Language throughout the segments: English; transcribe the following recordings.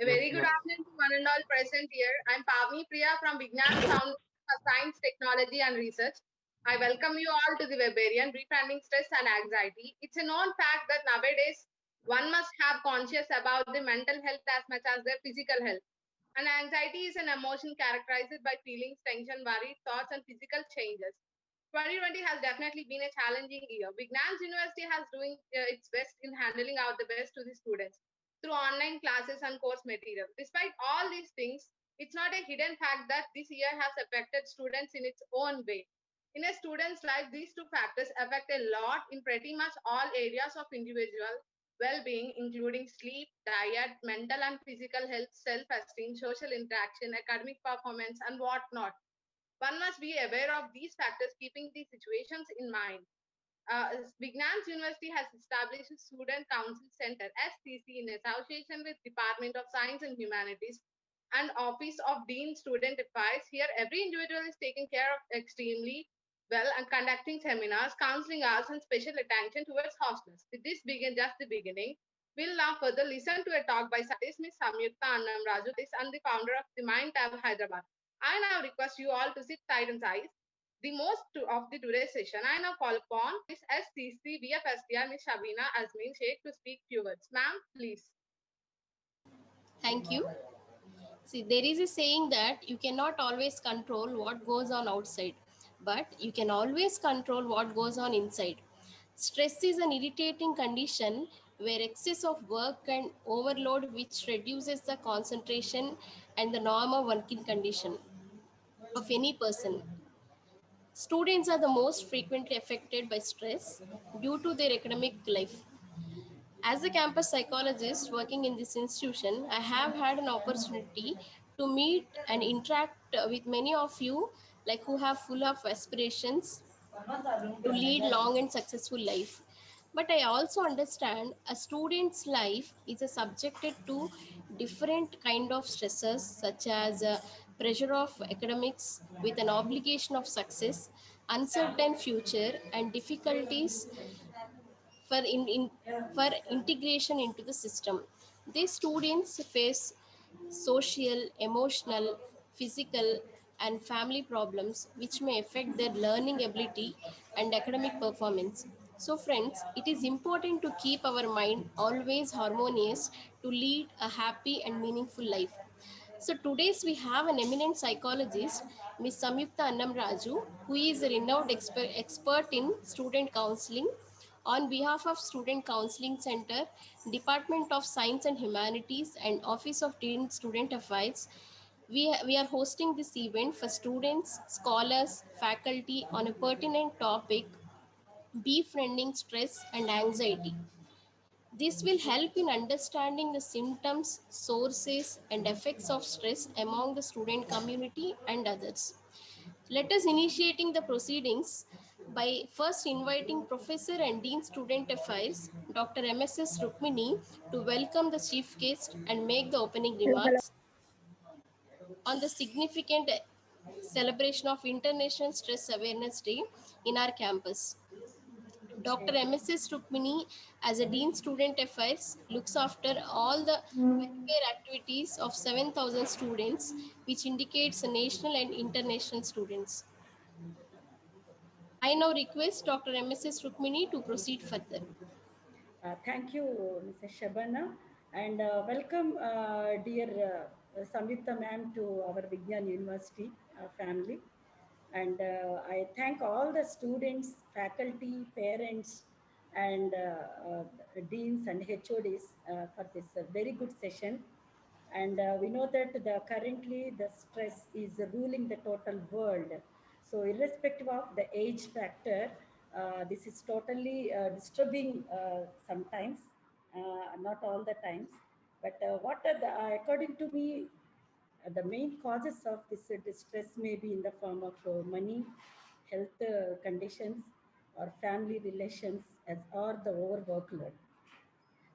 A very good afternoon to one and all present here. I'm Pavni Priya from Vignan, Foundation for Science, Technology and Research. I welcome you all to the Webarian, Reframing Stress and Anxiety. It's a known fact that nowadays one must have conscious about the mental health as much as their physical health. And anxiety is an emotion characterized by feelings, tension, worry, thoughts, and physical changes. 2020 has definitely been a challenging year. Vignan's University has doing its best in handling out the best to the students through online classes and course material. Despite all these things, it's not a hidden fact that this year has affected students in its own way. In a student's life, these two factors affect a lot in pretty much all areas of individual well-being, including sleep, diet, mental and physical health, self-esteem, social interaction, academic performance, and whatnot. One must be aware of these factors, keeping these situations in mind. Vignan's University has established a Student Council Center (SCC) in association with Department of Science and Humanities and Office of Dean Student Affairs. Here, every individual is taken care of extremely well and conducting seminars, counseling hours, and special attention towards hostels. With this begin just the beginning. We'll now further listen to a talk by scientist Ms. Samyuktha Annamraju and the founder of the Mind Tab Hyderabad. I now request you all to sit tight and size the most of the today's session. I now call upon Ms. SCC VFSTR Ms. Shabina Azmin Sheikh to speak few words. Ma'am, please. Thank you. See, there is a saying that you cannot always control what goes on outside, but you can always control what goes on inside. Stress is an irritating condition where excess of work and overload which reduces the concentration and the normal working condition of any person. Students are the most frequently affected by stress due to their academic life. As a campus psychologist working in this institution, I have had an opportunity to meet and interact with many of you like who have full of aspirations to lead long and successful life. But I also understand a student's life is subjected to different kind of stresses such as pressure of academics with an obligation of success, uncertain future and difficulties for integration into the system. These students face social, emotional, physical, and family problems which may affect their learning ability and academic performance. So, friends, it is important to keep our mind always harmonious to lead a happy and meaningful life. So today's we have an eminent psychologist, Ms. Samyukta Annamraju, who is a renowned expert in student counseling. On behalf of Student Counseling Center, Department of Science and Humanities, and Office of Dean Student Affairs, we are hosting this event for students, scholars, faculty on a pertinent topic, befriending stress and anxiety. This will help in understanding the symptoms, sources, and effects of stress among the student community and others. Let us initiating the proceedings by first inviting Professor and Dean Student Affairs, Dr. MSS Rukmini, to welcome the chief guest and make the opening remarks on the significant celebration of International Stress Awareness Day in our campus. Dr. MSS Rukmini, as a Dean Student Affairs, looks after all the welfare activities of 7,000 students, which indicates national and international students. I now request Dr. MSS Rukmini to proceed further. Thank you, Mrs. Shabana, and welcome, dear Samyukta ma'am, to our Vignan University family. And I thank all the students, faculty, parents, and deans and HODs for this very good session. And we know that currently the stress is ruling the total world. So irrespective of the age factor, this is totally disturbing sometimes, not all the times. But what are according to me, the main causes of this distress may be in the form of money, health conditions, or family relations, as or the overworkload.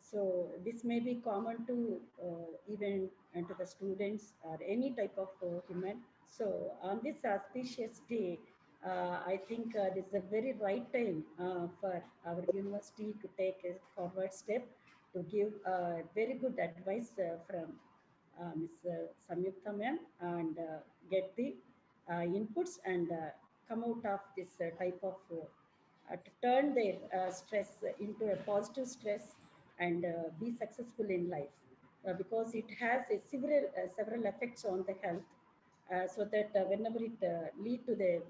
So this may be common to even to the students or any type of human. So on this auspicious day, I think this is a very right time for our university to take a forward step to give very good advice from Ms. Samyukta ma'am, and get the inputs and come out of this type of to turn their stress into a positive stress and be successful in life, because it has a several effects on the health, so that whenever it lead to the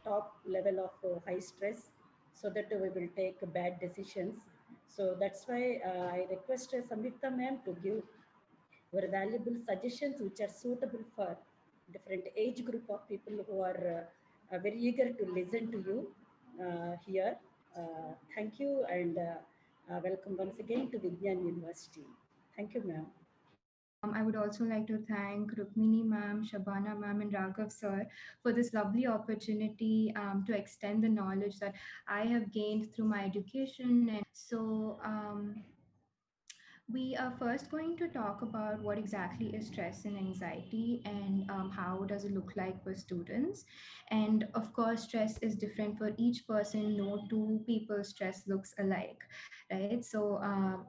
top level of high stress, so that we will take bad decisions. So that's why I request Samyukta ma'am to give your valuable suggestions which are suitable for different age group of people who are very eager to listen to you here. Thank you, and welcome once again to Vignan University. Thank you, ma'am. I would also like to thank Rukmini ma'am, Shabana ma'am, and Raghav sir for this lovely opportunity to extend the knowledge that I have gained through my education. And we are first going to talk about what exactly is stress and anxiety, and how does it look like for students. And of course, stress is different for each person. No two people stress looks alike, right? So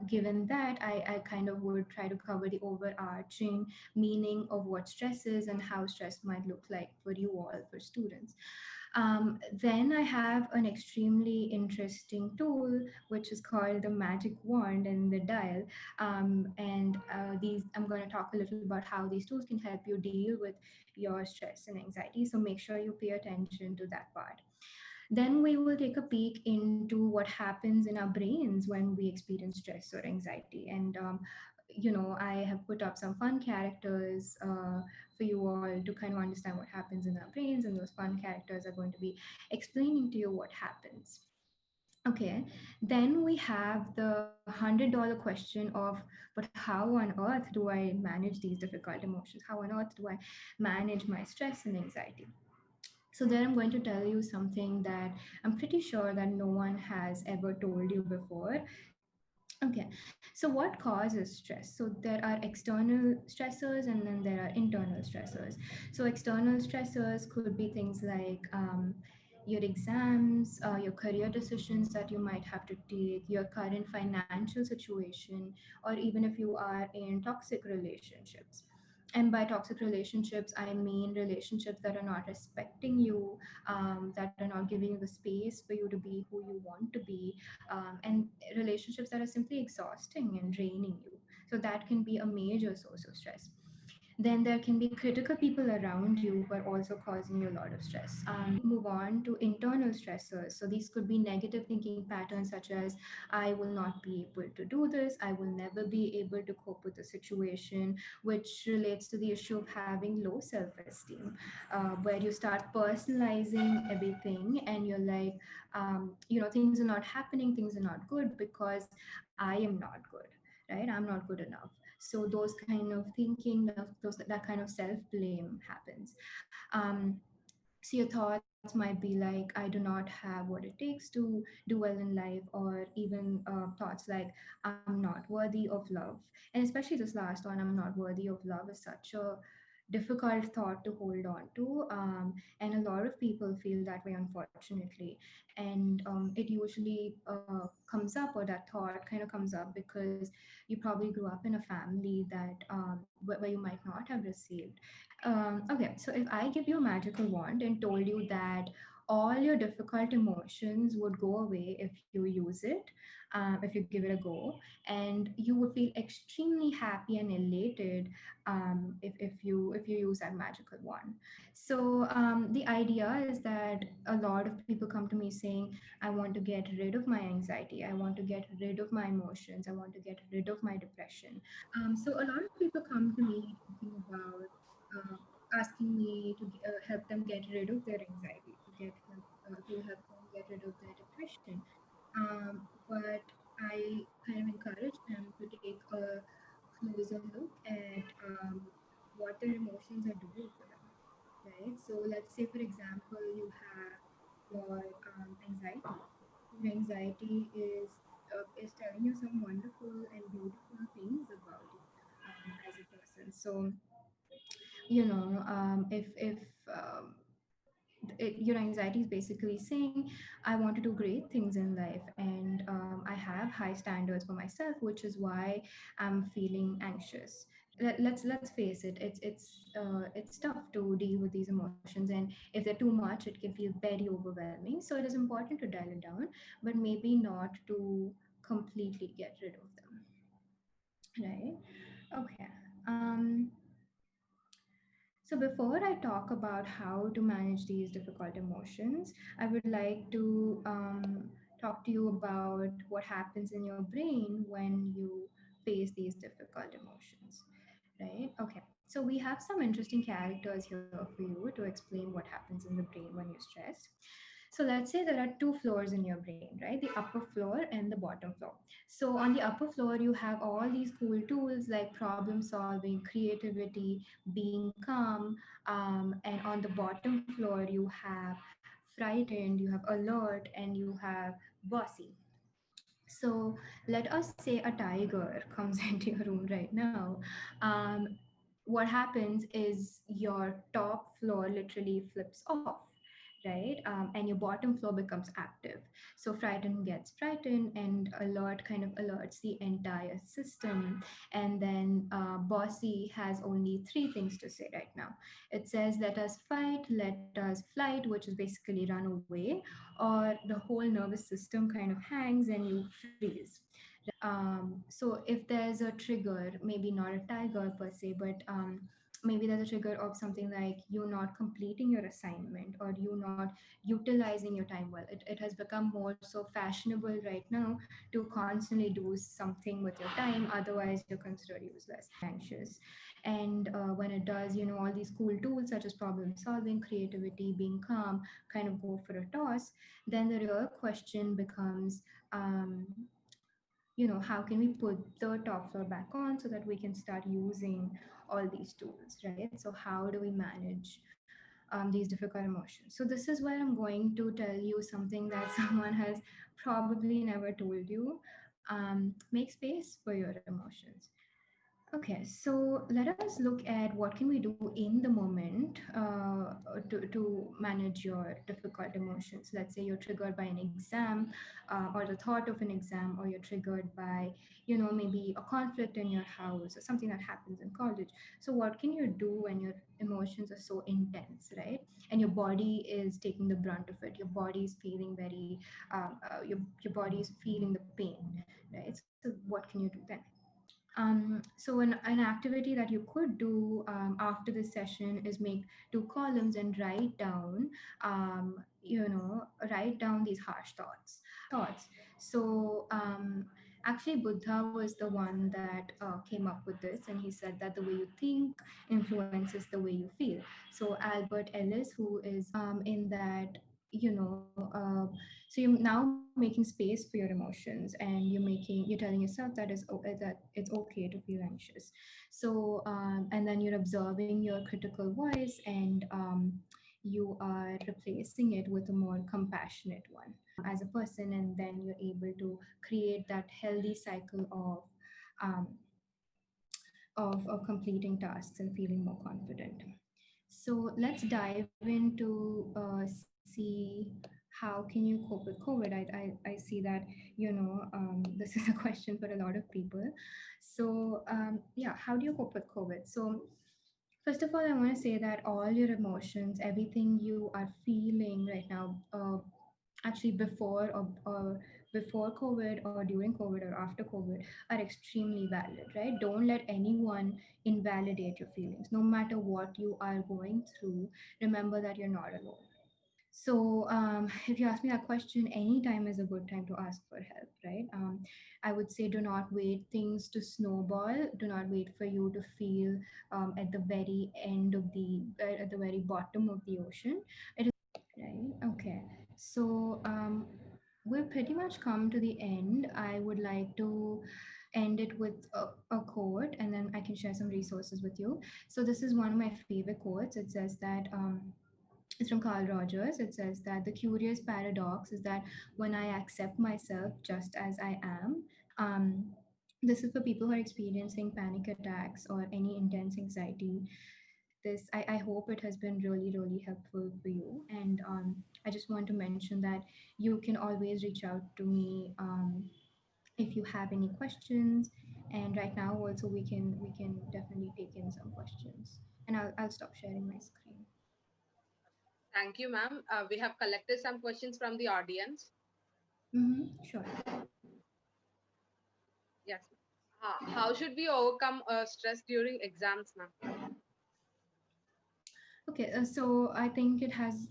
given that, I kind of would try to cover the overarching meaning of what stress is and how stress might look like for you all, for students. Then I have an extremely interesting tool which is called the magic wand and the dial. And these I'm going to talk a little about how these tools can help you deal with your stress and anxiety. So make sure you pay attention to that part. Then we will take a peek into what happens in our brains when we experience stress or anxiety. And I have put up some fun characters for you all to kind of understand what happens in our brains, and those fun characters are going to be explaining to you what happens. Okay, then we have the $100 question of, but how on earth do I manage these difficult emotions? How on earth do I manage my stress and anxiety? So there I'm going to tell you something that I'm pretty sure that no one has ever told you before. Okay, so what causes stress? So there are external stressors and then there are internal stressors. So external stressors could be things like your exams, your career decisions that you might have to take, your current financial situation, or even if you are in toxic relationships. And by toxic relationships, I mean relationships that are not respecting you, that are not giving you the space for you to be who you want to be, and relationships that are simply exhausting and draining you. So that can be a major source of stress. Then there can be critical people around you who are also causing you a lot of stress. Move on to internal stressors. So these could be negative thinking patterns such as, I will not be able to do this, I will never be able to cope with the situation, which relates to the issue of having low self esteem, where you start personalizing everything and you're like, things are not happening, things are not good because I am not good, right? I'm not good enough. So those kind of thinking, that kind of self blame happens. So your thoughts might be like, I do not have what it takes to do well in life, or even thoughts like, I'm not worthy of love. And especially this last one, I'm not worthy of love, is such a difficult thought to hold on to. And a lot of people feel that way, unfortunately. And it usually comes up, or that thought kind of comes up because you probably grew up in a family that where you might not have received. Okay, so if I give you a magical wand and told you that all your difficult emotions would go away if you use it, if you give it a go, and you would feel extremely happy and elated if you use that magical wand. So the idea is that a lot of people come to me saying, I want to get rid of my anxiety, I want to get rid of my emotions, I want to get rid of my depression. So a lot of people come to me talking about, uh, asking me to help them get rid of their anxiety, to help them get rid of their depression. But I kind of encourage them to take a closer look at what their emotions are doing for them, right? So let's say, for example, you have your anxiety. Your anxiety is telling you some wonderful and beautiful things about you as a person. So if your anxiety is basically saying, I want to do great things in life, and I have high standards for myself, which is why I'm feeling anxious, let's face it, it's tough to deal with these emotions, and if they're too much it can feel very overwhelming. So it is important to dial it down, but maybe not to completely get rid of them, right? Okay. So before I talk about how to manage these difficult emotions, I would like to talk to you about what happens in your brain when you face these difficult emotions, right? Okay, so we have some interesting characters here for you to explain what happens in the brain when you're stressed. So let's say there are two floors in your brain, right? The upper floor and the bottom floor. So on the upper floor, you have all these cool tools like problem solving, creativity, being calm, and on the bottom floor, you have frightened, you have alert, and you have bossy. So let us say a tiger comes into your room right now. Um, what happens is your top floor literally flips off, right? And your bottom floor becomes active. So frightened gets frightened, and alert kind of alerts the entire system. And then bossy has only three things to say right now. It says, let us fight, let us flight, which is basically run away, or the whole nervous system kind of hangs and you freeze, right? So if there's a trigger, maybe not a tiger per se, but maybe there's a trigger of something like you not completing your assignment or you not utilizing your time well. It has become more so fashionable right now to constantly do something with your time, otherwise you're considered useless, anxious. And when it does, all these cool tools such as problem solving, creativity, being calm kind of go for a toss, then the real question becomes, um, how can we put the top floor back on so that we can start using all these tools, right? So how do we manage these difficult emotions? So this is where I'm going to tell you something that someone has probably never told you. Make space for your emotions. Okay, so let us look at what can we do in the moment to manage your difficult emotions. Let's say you're triggered by an exam, or the thought of an exam, or you're triggered by, maybe a conflict in your house or something that happens in college. So what can you do when your emotions are so intense, right? And your body is taking the brunt of it. Your body is feeling very, your body is feeling the pain, right? So what can you do then? So an activity that you could do after this session is make two columns and write down these harsh thoughts. So actually Buddha was the one that came up with this, and he said that the way you think influences the way you feel. So Albert Ellis, who is in that, so you're now making space for your emotions, and you're telling yourself that that it's okay to feel anxious. So and then you're observing your critical voice, and you are replacing it with a more compassionate one as a person, and then you're able to create that healthy cycle um, of completing tasks and feeling more confident. So let's dive into see how can you cope with COVID. I see that, this is a question for a lot of people. So yeah, how do you cope with COVID? So first of all, I want to say that all your emotions, everything you are feeling right now, actually before COVID or during COVID or after COVID, are extremely valid, right? Don't let anyone invalidate your feelings. No matter what you are going through, remember that you're not alone. So, if you ask me that question, any time is a good time to ask for help, right? I would say do not wait things to snowball. Do not wait for you to feel at the very end of at the very bottom of the ocean. It is right. Okay. So, we've pretty much come to the end. I would like to end it with a quote, and then I can share some resources with you. So, this is one of my favorite quotes. It says that. It's from Carl Rogers. It says that the curious paradox is that when I accept myself just as I am, um, this is for people who are experiencing panic attacks or any intense anxiety. I hope it has been really, really helpful for you. And I just want to mention that you can always reach out to me if you have any questions. And right now also we can definitely take in some questions. And I'll stop sharing my screen. Thank you, ma'am. We have collected some questions from the audience. Sure. Yes. How should we overcome stress during exams, ma'am? Okay, so I think it has,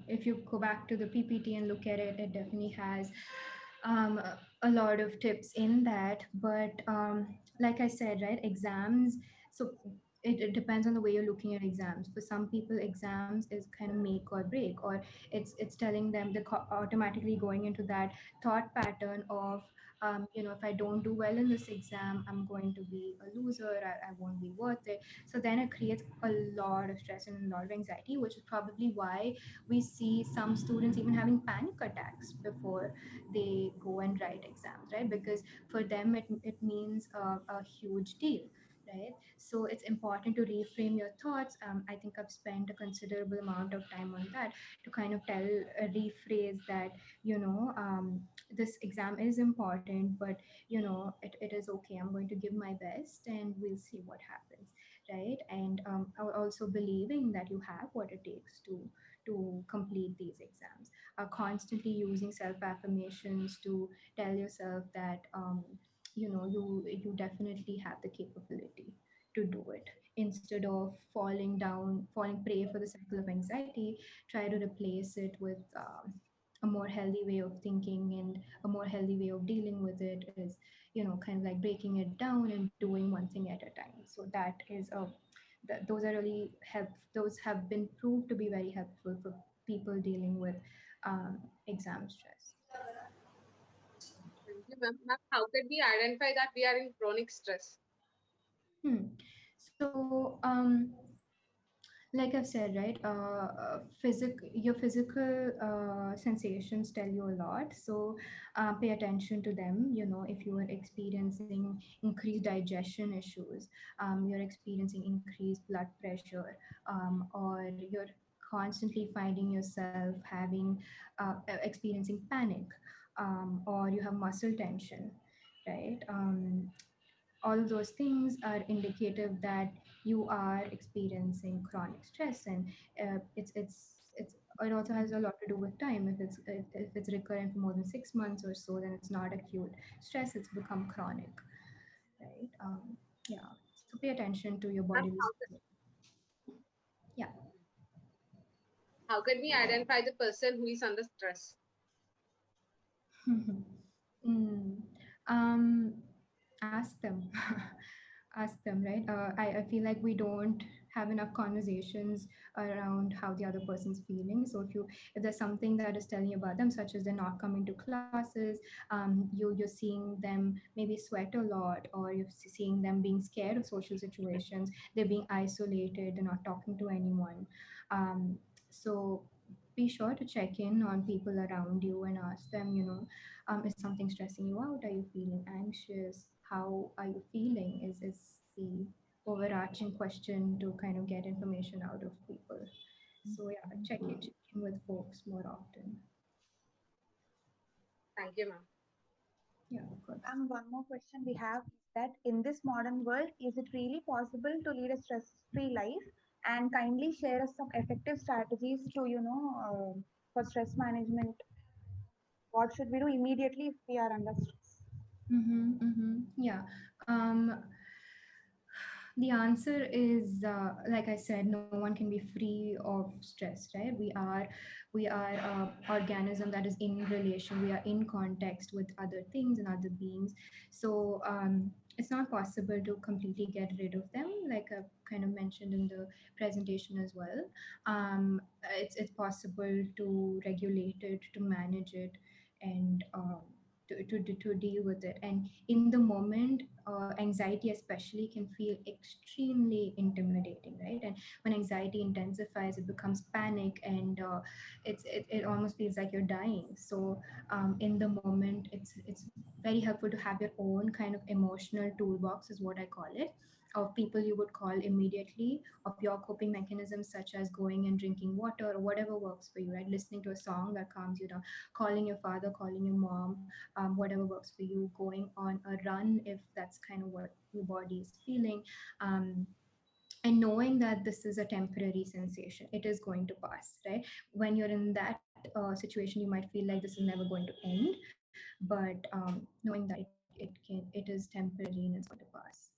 if you go back to the PPT and look at it, it definitely has a lot of tips in that. But like I said, right, exams, so it depends on the way you're looking at exams. For some people, exams is kind of make or break, or it's telling them they're automatically going into that thought pattern of, if I don't do well in this exam, I'm going to be a loser, I won't be worth it. So then it creates a lot of stress and a lot of anxiety, which is probably why we see some students even having panic attacks before they go and write exams, right? Because for them it means a huge deal, right? So it's important to reframe your thoughts. I think I've spent a considerable amount of time on that to kind of rephrase that, this exam is important, but it is okay, I'm going to give my best and we'll see what happens, right? And also believing that you have what it takes to complete these exams. Constantly using self affirmations to tell yourself that you definitely have the capability to do it. Instead of falling prey for the cycle of anxiety, try to replace it with a more healthy way of thinking, and a more healthy way of dealing with it is, kind of like breaking it down and doing one thing at a time. So that is those are really help those have been proved to be very helpful for people dealing with exam stress. Thank you, ma'am. Ma'am, how can we identify that we are in chronic stress? So like I've said, right, your physical sensations tell you a lot. So pay attention to them. If you are experiencing increased digestion issues, you're experiencing increased blood pressure, or you're constantly finding yourself experiencing panic, or you have muscle tension, right? All of those things are indicative that you are experiencing chronic stress. And it also has a lot to do with time. If it's recurrent for more than 6 months or so, then it's not acute stress, it's become chronic, right? Yeah, so pay attention to your Ma'am, bodily signals. Yeah. how can we identify the person who is under stress? Mm. Um, Ask them. Ask them, right? I feel like we don't have enough conversations around how the other person's feeling. So if there's something that is telling you about them, such as they're not coming to classes, you're seeing them maybe sweat a lot, or you're seeing them being scared of social situations, they're being isolated, they're not talking to anyone. So be sure to check in on people around you and ask them, is something stressing you out? Are you feeling anxious? How are you feeling? Is the overarching question to kind of get information out of people. So yeah, check in with folks more often. Thank you, ma'am. Yeah, of course. And one more question we have is that in this modern world, is it really possible to lead a stress-free life? And kindly share us some effective strategies to, for stress management. What should we do immediately if we are under stress? Yeah. The answer is, like I said, no one can be free of stress, right? We are organism that is in relation. We are in context with other things and other beings. So it's not possible to completely get rid of them, like I kind of mentioned in the presentation as well. It's possible to regulate it, to manage it, and to deal with it. And in the moment, anxiety especially can feel extremely intimidating, right? And when anxiety intensifies, it becomes panic, and it almost feels like you're dying. So in the moment, it's very helpful to have your own kind of emotional toolbox, is what I call it. of people you would call immediately, of your coping mechanisms such as going and drinking water or whatever works for you, right? Listening to a song that calms you down, calling your father, calling your mom, whatever works for you, going on a run if that's kind of what your body is feeling. Um, and knowing that this is a temporary sensation, it is going to pass, right? When you're in that situation, you might feel like this is never going to end, but knowing that it is temporary and it's going to pass.